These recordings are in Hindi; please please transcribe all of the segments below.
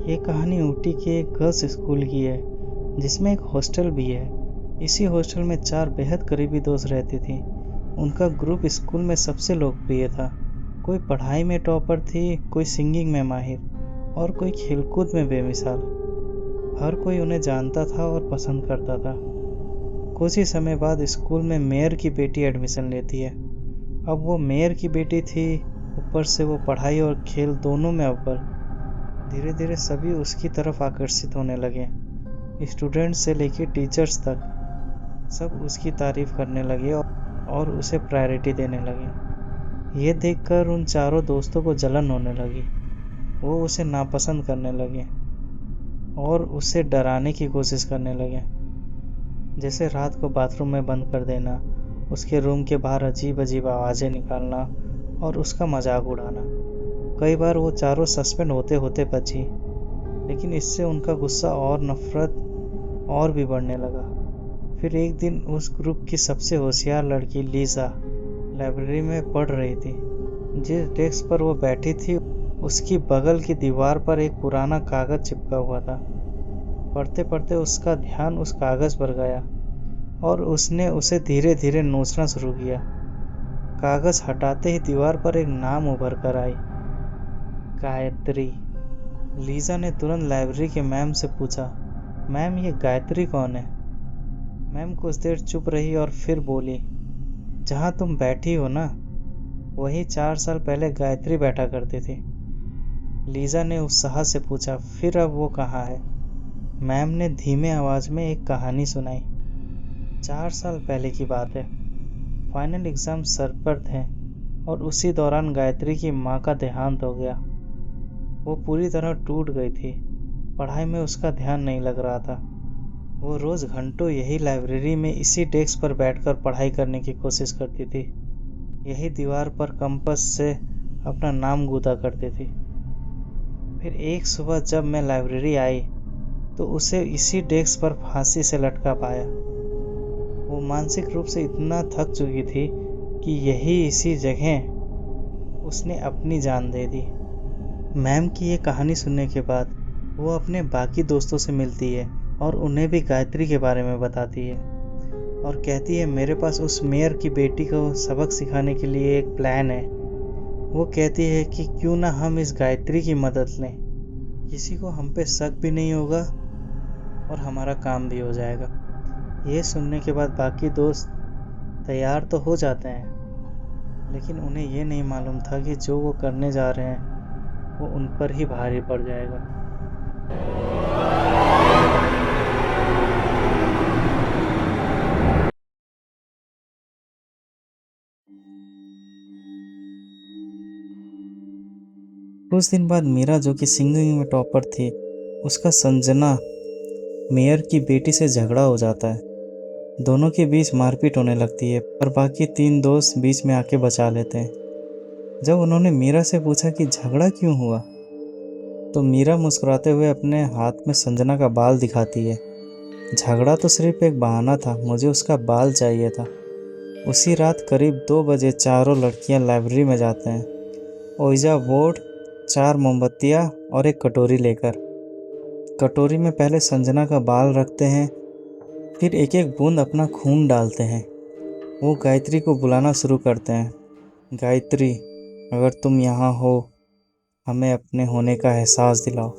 ये कहानी ऊटी के एक गर्ल्स स्कूल की है जिसमें एक हॉस्टल भी है। इसी हॉस्टल में 4 बेहद करीबी दोस्त रहती थी। उनका ग्रुप स्कूल में सबसे लोकप्रिय था। कोई पढ़ाई में टॉपर थी, कोई सिंगिंग में माहिर और कोई खेलकूद में बेमिसाल। हर कोई उन्हें जानता था और पसंद करता था। कुछ ही समय बाद स्कूल में मेयर की बेटी एडमिशन लेती है। अब वो मेयर की बेटी थी, ऊपर से वो पढ़ाई और खेल दोनों में अव्वल। धीरे धीरे सभी उसकी तरफ आकर्षित होने लगे। स्टूडेंट्स से लेकर टीचर्स तक सब उसकी तारीफ करने लगे और उसे प्रायोरिटी देने लगे। ये देखकर उन चारों दोस्तों को जलन होने लगी। वो उसे नापसंद करने लगे और उसे डराने की कोशिश करने लगे, जैसे रात को बाथरूम में बंद कर देना, उसके रूम के बाहर अजीब अजीब आवाज़ें निकालना और उसका मजाक उड़ाना। कई बार वो चारों सस्पेंड होते होते बची, लेकिन इससे उनका गुस्सा और नफरत और भी बढ़ने लगा। फिर एक दिन उस ग्रुप की सबसे होशियार लड़की लीजा लाइब्रेरी में पढ़ रही थी। जिस डेस्क पर वो बैठी थी उसकी बगल की दीवार पर एक पुराना कागज़ चिपका हुआ था। पढ़ते पढ़ते उसका ध्यान उस कागज़ पर गया और उसने उसे धीरे धीरे नोचना शुरू किया। कागज़ हटाते ही दीवार पर एक नाम उभर कर आई, गायत्री। लीजा ने तुरंत लाइब्रेरी के मैम से पूछा, मैम ये गायत्री कौन है? मैम कुछ देर चुप रही और फिर बोली, जहाँ तुम बैठी हो ना, वही 4 साल पहले गायत्री बैठा करती थी। लीजा ने उत्साह से पूछा, फिर अब वो कहाँ है? मैम ने धीमे आवाज में एक कहानी सुनाई। 4 साल पहले की बात है। फाइनल एग्जाम सर पर थे और उसी दौरान गायत्री की माँ का देहांत हो गया। वो पूरी तरह टूट गई थी। पढ़ाई में उसका ध्यान नहीं लग रहा था। वो रोज़ घंटों यही लाइब्रेरी में इसी डेस्क पर बैठकर पढ़ाई करने की कोशिश करती थी। यही दीवार पर कंपास से अपना नाम गूंथा करती थी। फिर एक सुबह जब मैं लाइब्रेरी आई तो उसे इसी डेस्क पर फांसी से लटका पाया। वो मानसिक रूप से इतना थक चुकी थी कि यही इसी जगह उसने अपनी जान दे दी। मैम की ये कहानी सुनने के बाद वो अपने बाकी दोस्तों से मिलती है और उन्हें भी गायत्री के बारे में बताती है और कहती है, मेरे पास उस मेयर की बेटी को सबक सिखाने के लिए एक प्लान है। वो कहती है कि क्यों ना हम इस गायत्री की मदद लें, किसी को हम पे शक भी नहीं होगा और हमारा काम भी हो जाएगा। ये सुनने के बाद बाकी दोस्त तैयार तो हो जाते हैं, लेकिन उन्हें ये नहीं मालूम था कि जो वो करने जा रहे हैं वो उन पर ही भारी पड़ जाएगा। कुछ दिन बाद मीरा, जो कि सिंगिंग में टॉपर थी, उसका संजना मेयर की बेटी से झगड़ा हो जाता है। दोनों के बीच मारपीट होने लगती है, पर बाकी 3 दोस्त बीच में आके बचा लेते हैं। जब उन्होंने मीरा से पूछा कि झगड़ा क्यों हुआ, तो मीरा मुस्कुराते हुए अपने हाथ में संजना का बाल दिखाती है। झगड़ा तो सिर्फ एक बहाना था, मुझे उसका बाल चाहिए था। उसी रात करीब 2 बजे चारों लड़कियां लाइब्रेरी में जाते हैं। ओइजा बोर्ड, 4 मोमबत्तियाँ और एक कटोरी लेकर। कटोरी में पहले संजना का बाल रखते हैं, फिर एक एक बूंद अपना खून डालते हैं। वो गायत्री को बुलाना शुरू करते हैं, गायत्री अगर तुम यहाँ हो, हमें अपने होने का एहसास दिलाओ।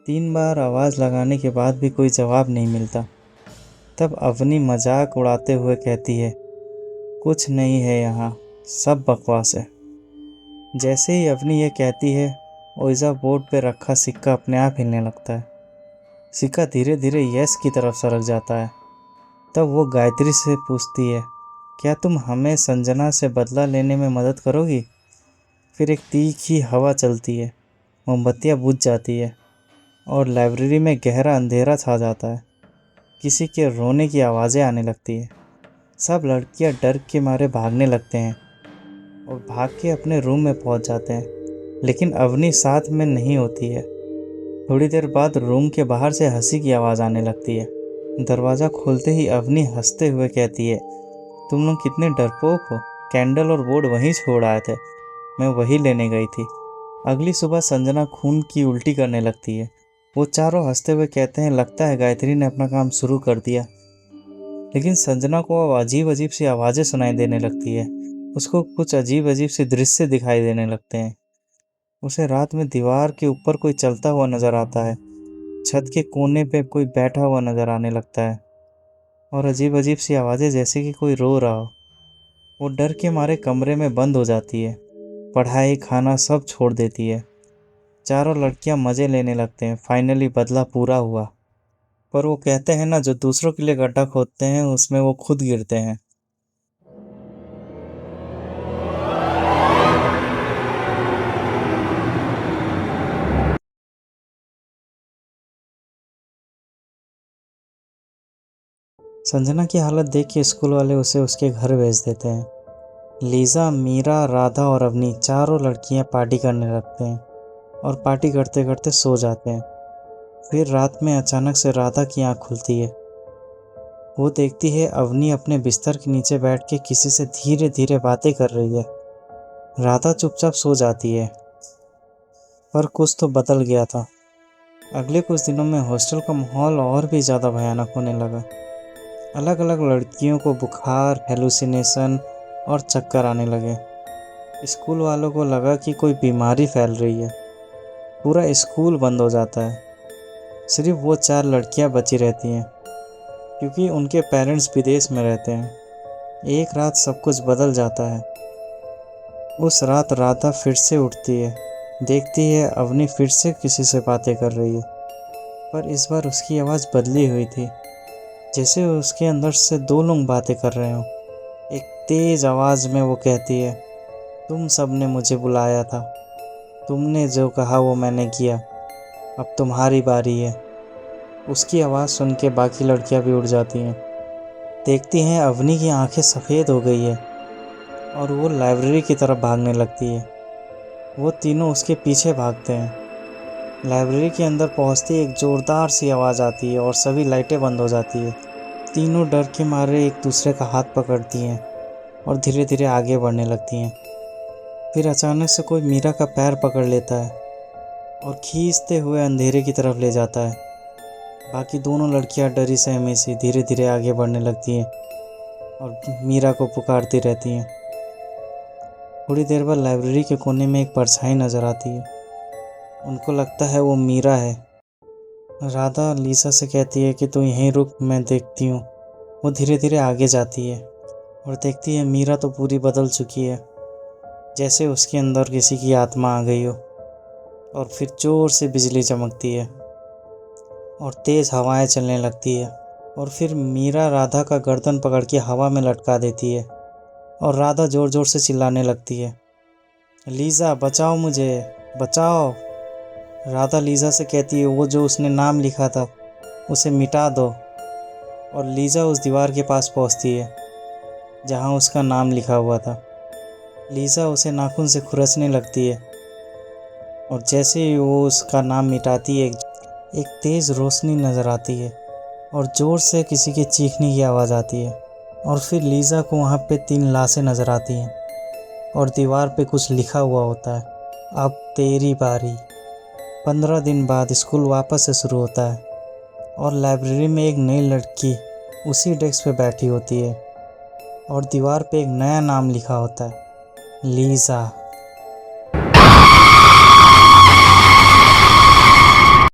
3 बार आवाज़ लगाने के बाद भी कोई जवाब नहीं मिलता। तब अवनी मजाक उड़ाते हुए कहती है, कुछ नहीं है यहाँ, सब बकवास है। जैसे ही अवनी ये कहती है, ओइजा बोर्ड पे रखा सिक्का अपने आप हिलने लगता है। सिक्का धीरे धीरे यस की तरफ सरक जाता है। तब वो गायत्री से पूछती है, क्या तुम हमें संजना से बदला लेने में मदद करोगी? फिर एक तीखी हवा चलती है, मोमबत्तियाँ बुझ जाती है और लाइब्रेरी में गहरा अंधेरा छा जाता है। किसी के रोने की आवाज़ें आने लगती है। सब लड़कियां डर के मारे भागने लगते हैं और भाग के अपने रूम में पहुंच जाते हैं, लेकिन अवनी साथ में नहीं होती है। थोड़ी देर बाद रूम के बाहर से हंसी की आवाज़ आने लगती है। दरवाज़ा खोलते ही अवनी हंसते हुए कहती है, तुम लोग कितने डरपोक हो, कैंडल और बोर्ड वहीं छोड़ आए थे, मैं वही लेने गई थी। अगली सुबह संजना खून की उल्टी करने लगती है। वो चारों हंसते हुए कहते हैं, लगता है गायत्री ने अपना काम शुरू कर दिया। लेकिन संजना को अब अजीब अजीब सी आवाज़ें सुनाई देने लगती है। उसको कुछ अजीब अजीब से दृश्य दिखाई देने लगते हैं। उसे रात में दीवार के ऊपर कोई चलता हुआ नजर आता है। छत के कोने पे कोई बैठा हुआ नजर आने लगता है और अजीब अजीब सी आवाज़ें, जैसे कि कोई रो रहा हो। वो डर के मारे कमरे में बंद हो जाती है। पढ़ाई खाना सब छोड़ देती है। चारों लड़कियां मज़े लेने लगते हैं। फाइनली बदला पूरा हुआ। पर वो कहते हैं ना, जो दूसरों के लिए गड्ढा खोदते हैं उसमें वो खुद गिरते हैं। संजना की हालत देख के स्कूल वाले उसे उसके घर भेज देते हैं। लीजा, मीरा, राधा और अवनी चारों लड़कियां पार्टी करने लगते हैं और पार्टी करते करते सो जाते हैं। फिर रात में अचानक से राधा की आंख खुलती है। वो देखती है अवनी अपने बिस्तर के नीचे बैठ के किसी से धीरे धीरे बातें कर रही है। राधा चुपचाप सो जाती है। पर कुछ तो बदल गया था। अगले कुछ दिनों में हॉस्टल का माहौल और भी ज़्यादा भयानक होने लगा। अलग अलग लड़कियों को बुखार, हेलुसिनेशन और चक्कर आने लगे। स्कूल वालों को लगा कि कोई बीमारी फैल रही है। पूरा स्कूल बंद हो जाता है। सिर्फ वो 4 लड़कियां बची रहती हैं, क्योंकि उनके पेरेंट्स विदेश में रहते हैं। एक रात सब कुछ बदल जाता है। उस रात राधा फिर से उठती है। देखती है अवनी फिर से किसी से बातें कर रही है। पर इस बार उसकी आवाज़ बदली हुई थी, जैसे उसके अंदर से 2 लोग बातें कर रहे हों। एक तेज़ आवाज़ में वो कहती है, तुम सब ने मुझे बुलाया था। तुमने जो कहा वो मैंने किया। अब तुम्हारी बारी है। उसकी आवाज़ सुन के बाकी लड़कियां भी उठ जाती हैं। देखती हैं अवनी की आंखें सफ़ेद हो गई है और वो लाइब्रेरी की तरफ भागने लगती है। वो तीनों उसके पीछे भागते हैं। लाइब्रेरी के अंदर पहुंचते ही एक ज़ोरदार सी आवाज़ आती है और सभी लाइटें बंद हो जाती है। तीनों डर के मारे एक दूसरे का हाथ पकड़ती हैं और धीरे धीरे आगे बढ़ने लगती हैं। फिर अचानक से कोई मीरा का पैर पकड़ लेता है और खींचते हुए अंधेरे की तरफ ले जाता है। बाकी दोनों लड़कियां डरी सहमी सी धीरे धीरे आगे बढ़ने लगती हैं और मीरा को पुकारती रहती हैं। थोड़ी देर बाद लाइब्रेरी के कोने में एक परछाई नज़र आती है। उनको लगता है वो मीरा है। राधा लीसा से कहती है कि तू यहीं रुक, मैं देखती हूँ। वो धीरे धीरे आगे जाती है और देखती है मीरा तो पूरी बदल चुकी है, जैसे उसके अंदर किसी की आत्मा आ गई हो। और फिर जोर से बिजली चमकती है और तेज़ हवाएं चलने लगती है। और फिर मीरा राधा का गर्दन पकड़ के हवा में लटका देती है और राधा ज़ोर ज़ोर से चिल्लाने लगती है, लीज़ा बचाओ मुझे, बचाओ। राधा लीज़ा से कहती है वो जो उसने नाम लिखा था उसे मिटा दो। और लीज़ा उस दीवार के पास पहुंचती है जहां उसका नाम लिखा हुआ था। लीज़ा उसे नाखून से खुरचने लगती है और जैसे ही वो उसका नाम मिटाती है, एक तेज़ रोशनी नज़र आती है और ज़ोर से किसी के चीखने की आवाज़ आती है। और फिर लीज़ा को वहाँ पे 3 लाशें नज़र आती हैं और दीवार पे कुछ लिखा हुआ होता है, अब तेरी बारी। 15 दिन बाद स्कूल वापस से शुरू होता है और लाइब्रेरी में एक नई लड़की उसी डेस्क पे बैठी होती है और दीवार पे एक नया नाम लिखा होता है, लीज़ा।